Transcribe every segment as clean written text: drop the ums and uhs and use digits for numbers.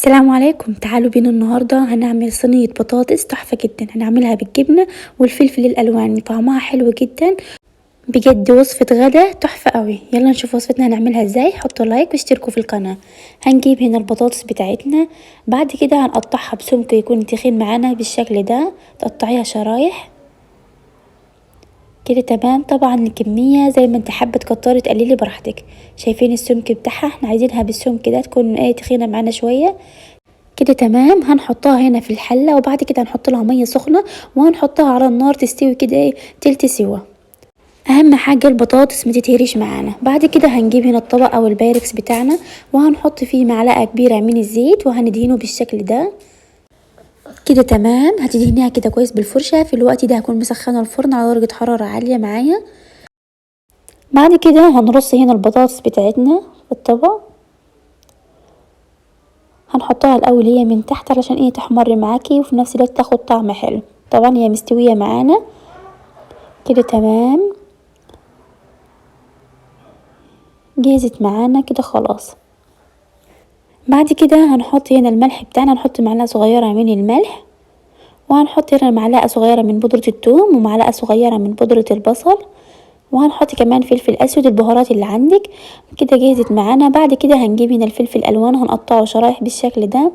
السلام عليكم. تعالوا بينا النهاردة هنعمل صينية بطاطس تحفة جدا. هنعملها بالجبنة والفلفل الألوان، طعمها حلو جدا بجد، وصفة غدا تحفة قوي. يلا نشوف وصفتنا هنعملها ازاي. حطوا لايك واشتركوا في القناة. هنجيب هنا البطاطس بتاعتنا، بعد كده هنقطعها بسمك يكون تخين معانا بالشكل ده، تقطعيها شرايح كده تمام. طبعا الكمية زي ما انت حابة تكتري تقللي براحتك. شايفين السمك بتاعها؟ احنا عايزينها بالسمك ده تكون تخينة معانا شوية كده تمام. هنحطها هنا في الحلة، وبعد كده هنحط لها مية سخنة وهنحطها على النار تستوي كده تلت سوا. اهم حاجة البطاطس ما تتهريش معانا. بعد كده هنجيب هنا الطبق او البايركس بتاعنا، وهنحط فيه معلقة كبيرة من الزيت وهندهنه بالشكل ده كده تمام. هتدهنيها كده كويس بالفرشة. في الوقت ده هكون مسخنة الفرن على درجة حرارة عالية معايا. بعد كده هنرص هنا البطاطس بتاعتنا في الطبق، هنحطها الاول هي من تحت علشان تحمر معاكي وفي نفس الوقت تاخد طعم حلو. طبعا هي مستوية معانا كده تمام، جهزت معانا كده خلاص. بعد كده هنحط هنا الملح بتاعنا، نحط معلقة صغيرة من الملح، وهنحط هنا معلقة صغيرة من بودرة الثوم ومعلقة صغيرة من بودرة البصل، وهنحط كمان فلفل اسود. البهارات اللي عندك كده جهزت معانا. بعد كده هنجيب هنا الفلفل الالوان، هنقطعه شرايح بالشكل ده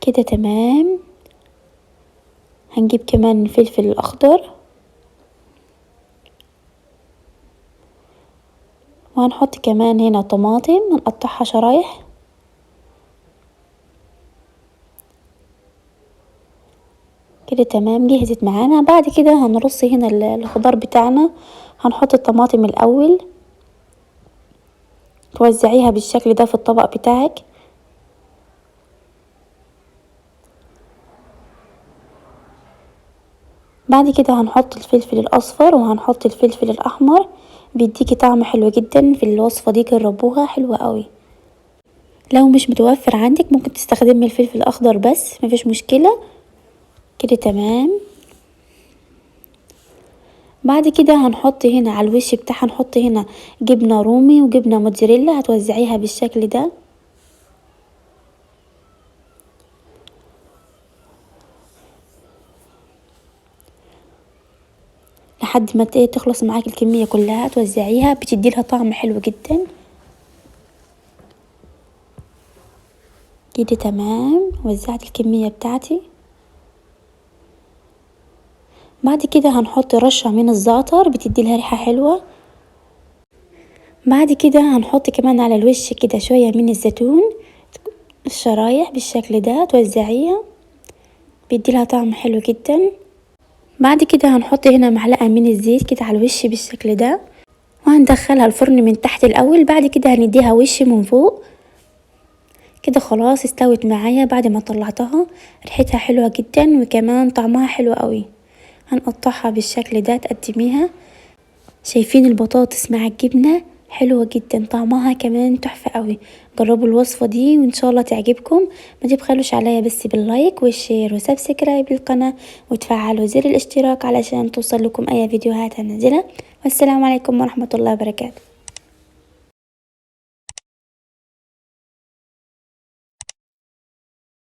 كده تمام. هنجيب كمان الفلفل الاخضر، وهنحط كمان هنا طماطم هنقطعها شرايح كده تمام، جهزت معانا. بعد كده هنرص هنا الخضار بتاعنا. هنحط الطماطم الاول، توزعيها بالشكل ده في الطبق بتاعك. بعد كده هنحط الفلفل الاصفر وهنحط الفلفل الاحمر، بيديكي طعم حلو جدا في الوصفة دي، جربوها حلوة قوي. لو مش متوفر عندك ممكن تستخدمي الفلفل الاخضر بس، مفيش مشكلة كده تمام. بعد كده هنحط هنا على الوش بتاعها، هنحط هنا جبنة رومي وجبنة موتزاريلا، هتوزعيها بالشكل ده لحد ما تخلص معاك الكمية كلها، توزعيها بتدي لها طعم حلو جدا كده تمام. وزعت الكمية بتاعتي. بعد كده هنحط رشة من الزعتر، بتدي لها ريحة حلوة. بعد كده هنحط كمان على الوش كده شوية من الزيتون، الشرايح بالشكل ده توزعيها، بيدي لها طعم حلو جدا. بعد كده هنحط هنا معلقة من الزيت كده على الوش بالشكل ده، وهندخلها الفرن من تحت الاول. بعد كده هنديها وش من فوق كده خلاص. استوت معايا بعد ما طلعتها، ريحتها حلوة جدا وكمان طعمها حلو قوي. هنقطعها بالشكل ده تقدميها. شايفين البطاطس مع الجبنة حلوة جدا، طعمها كمان تحفة قوي. جربوا الوصفة دي وان شاء الله تعجبكم. ما تبخلوش عليا بس باللايك والشير وسبسكرايب للقناة، وتفعلوا زر الاشتراك علشان توصل لكم اي فيديوهات هنزلها. والسلام عليكم ورحمة الله وبركاته.